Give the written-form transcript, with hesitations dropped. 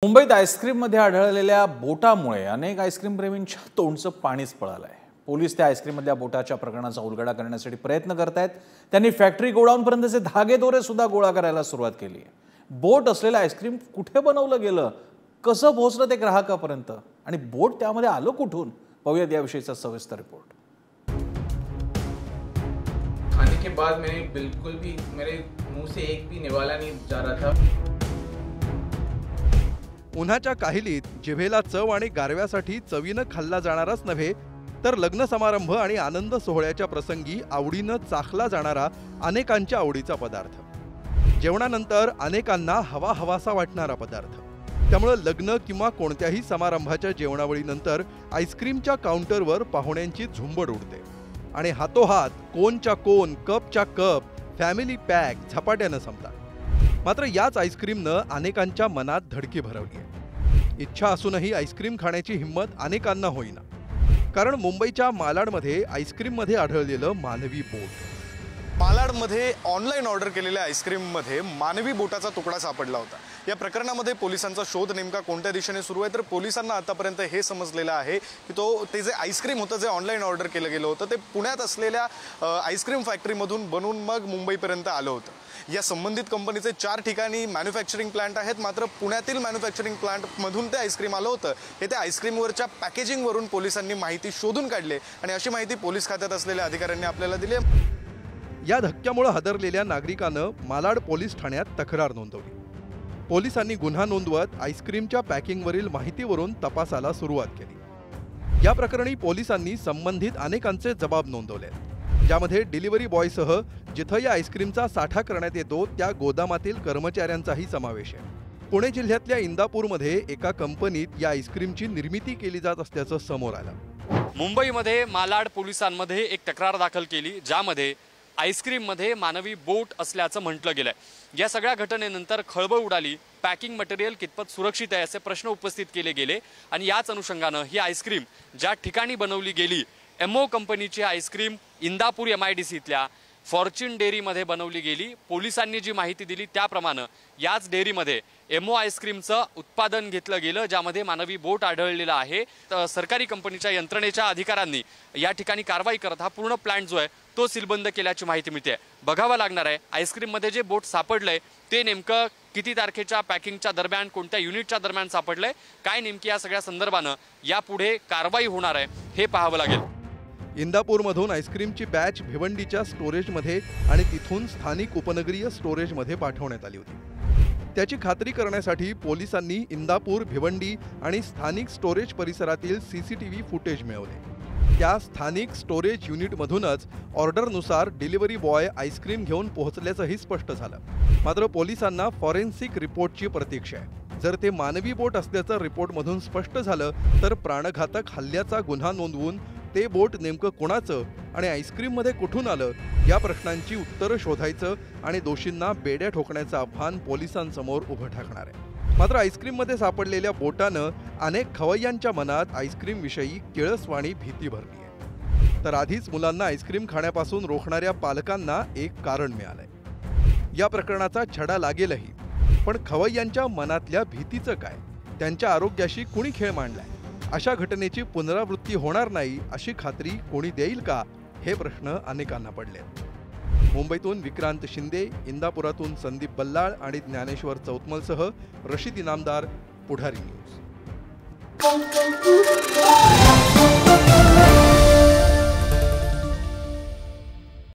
मुंबईत आईस्क्रीममध्ये आढळलेल्या बोटामुळे अनेक आईस्क्रीम प्रेमींच्या तोंडचं पाणीच पळालंय। पोलीस त्या आईस्क्रीममधल्या बोटाच्या प्रकरणाचा उलगडा करण्यासाठी प्रयत्न करतायत। त्यांनी फॅक्टरी गोडाऊनपर्यंतचे धागेदोरे सुद्धा गोळा करायला सुरुवात केली आहे। बोट असलेलं आईस्क्रीम कुठे बनवलं गेलं, कसं पोहोचलं ते ग्राहकापर्यंत आणि बोट त्यामध्ये आलं कुठून, पाहूयात याविषयीचा सविस्तर रिपोर्ट। खाने के बाद मैंने बिल्कुल भी मेरे मुंह से एक भी निवाला नहीं जा रहा था। उन्हाच्या काहिलीत जिभेला चव आणि गारव्यासाठी चवीनं खाल्ला जाणाराच नव्हे तर लग्न समारंभ आणि आनंद सोहळ्याच्या प्रसंगी आवडीनं चाखला जाणारा अनेकांच्या आवडीचा पदार्थ, जेवणानंतर अनेकांना हवा हवासा वाटणारा पदार्थ। त्यामुळे लग्न किंवा कोणत्याही समारंभाच्या जेवणावळीनंतर आईस्क्रीमच्या काउंटरवर पाहुण्यांची झुंबड उडते आणि हातोहात कोनच्या कोन, कपच्या कप, फॅमिली पॅक झपाट्यानं संपतात। मात्र याच आईस्क्रीमनं अनेकांच्या मनात धडकी भरवली आहे। इच्छा असूनही आईस्क्रीम खाण्याची हिंमत अनेकांना होईना, कारण मुंबईच्या मालाडमध्ये आईस्क्रीममध्ये आढळलेलं मानवी बोट। मालाडमध्ये ऑनलाईन ऑर्डर केलेल्या आईस्क्रीममध्ये मानवी बोटाचा तुकडा सापडला होता। या प्रकरणामध्ये पोलिसांचा शोध नेमका कोणत्या दिशेने सुरू आहे, तर पोलिसांना आतापर्यंत हे समजलेलं आहे की ते जे आईस्क्रीम होतं, जे ऑनलाईन ऑर्डर केलं गेलं होतं, ते पुण्यात असलेल्या आईस्क्रीम फॅक्टरीमधून बनवून मग मुंबईपर्यंत आलं होतं। या संबंधित कंपनीचे 4 ठिकाणी मॅन्युफॅक्चरिंग प्लांट आहेत, मात्र पुण्यातील मॅन्युफॅक्चरिंग प्लांटमधून ते आईस्क्रीम आलं होतं। हे त्या आईस्क्रीमवरच्या पॅकेजिंगवरून पोलिसांनी माहिती शोधून काढली आणि अशी माहिती पोलीस खात्यात असलेल्या अधिकाऱ्यांनी आपल्याला दिली। या धक्क्यामुळे हादरलेल्या नागरिकानं मालाड पोलीस ठाण्यात तक्रार नोंदवली। पोलिसांनी गुन्हा नोंदवत आईस्क्रीमच्या पॅकिंगवरील माहितीवरून तपासाला सुरुवात केली। या प्रकरणी पोलिसांनी संबंधित अनेकांचे जबाब नोंदवले, ज्यामध्ये डिलिव्हरी बॉयसह जिथं या आईस्क्रीमचा साठा करण्यात येतो त्या गोदामातील कर्मचाऱ्यांचाही समावेश आहे। पुणे जिल्ह्यातल्या इंदापूरमध्ये एका कंपनीत या आईस्क्रीमची निर्मिती केली जात असल्याचं समोर आलं। मुंबईमध्ये मालाड पोलिसांमध्ये एक तक्रार दाखल केली, ज्यामध्ये आईस्क्रीममध्ये मानवी बोट असल्याचं म्हटलं गेलंय। या सगळ्या घटनेनंतर खळबळ उडाली। पॅकिंग मटेरियल कितपत सुरक्षित आहे असे प्रश्न उपस्थित केले गेले आणि याच अनुषंगानं ही आईस्क्रीम ज्या ठिकाणी बनवली गेली, एमओ कंपनीची आईस्क्रीम इंदापूर MIDCतल्या फॉर्च्यून डेअरीमध्ये बनवली गेली। पोलिसांनी जी माहिती दिली त्याप्रमाणे याच डेअरीमध्ये एमओ आईस्क्रीमचं उत्पादन घेतलं गेलं, ज्यामध्ये मानवी बोट आढळलेला आहे। सरकारी कंपनीच्या यंत्रणेच्या अधिकाऱ्यांनी या ठिकाणी कारवाई करत हा पूर्ण प्लांट जो आहे तो सीलबंद केल्याची माहिती मिळते। बघावं लागणार आहे आईस्क्रीममध्ये जे बोट सापडलंय ते नेमकं किती तारखेच्या पॅकिंगच्या दरम्यान, कोणत्या युनिटच्या दरम्यान सापडलंय, काय नेमकी या सगळ्या संदर्भानं यापुढे कारवाई होणार आहे हे पाहावं लागेल। इंदापूरमधून आईस्क्रीमची बॅच भिवंडीच्या स्टोरेजमध्ये आणि तिथून स्थानिक उपनगरीय स्टोरेजमध्ये पाठवण्यात आली होती। त्याची खात्री करण्यासाठी पोलिसांनी इंदापूर, भिवंडी आणि स्थानिक स्टोरेज परिसरातील CCTV फुटेज मिळवले। त्या स्थानिक स्टोरेज युनिटमधूनच ऑर्डरनुसार डिलिव्हरी बॉय आईस्क्रीम घेऊन पोहोचल्याचंही स्पष्ट झालं। मात्र पोलिसांना फॉरेन्सिक रिपोर्टची प्रतीक्षा आहे। जर ते मानवी बोट असल्याचं रिपोर्टमधून स्पष्ट झालं तर प्राणघातक हल्ल्याचा गुन्हा नोंदवून ते बोट नेमकं कोणाचं आणि आईस्क्रीममध्ये कुठून आलं या प्रश्नांची उत्तरं शोधायचं आणि दोषींना बेड्या ठोकण्याचं आव्हान पोलिसांसमोर उभं ठाकणार आहे। मात्र आईस्क्रीममध्ये सापडलेल्या बोटानं अनेक खवय्यांच्या मनात आईस्क्रीमविषयी किळसवाणी भीती भरली आहे। तर आधीच मुलांना आईस्क्रीम खाण्यापासून रोखणाऱ्या पालकांना एक कारण मिळालंय। या प्रकरणाचा छडा लागेलही, पण खवय्यांच्या मनातल्या भीतीचं काय, त्यांच्या आरोग्याशी कुणी खेळ मांडलाय, अशा घटनेची पुनरावृत्ती होणार नाही अशी खात्री कोणी देईल का, हे प्रश्न अनेकांना पडले। मुंबईतून विक्रांत शिंदे, इंदापुरातून संदीप बल्लाळ आणि ज्ञानेश्वर चौतमलसह रशीद इनामदार, पुढारी न्यूज।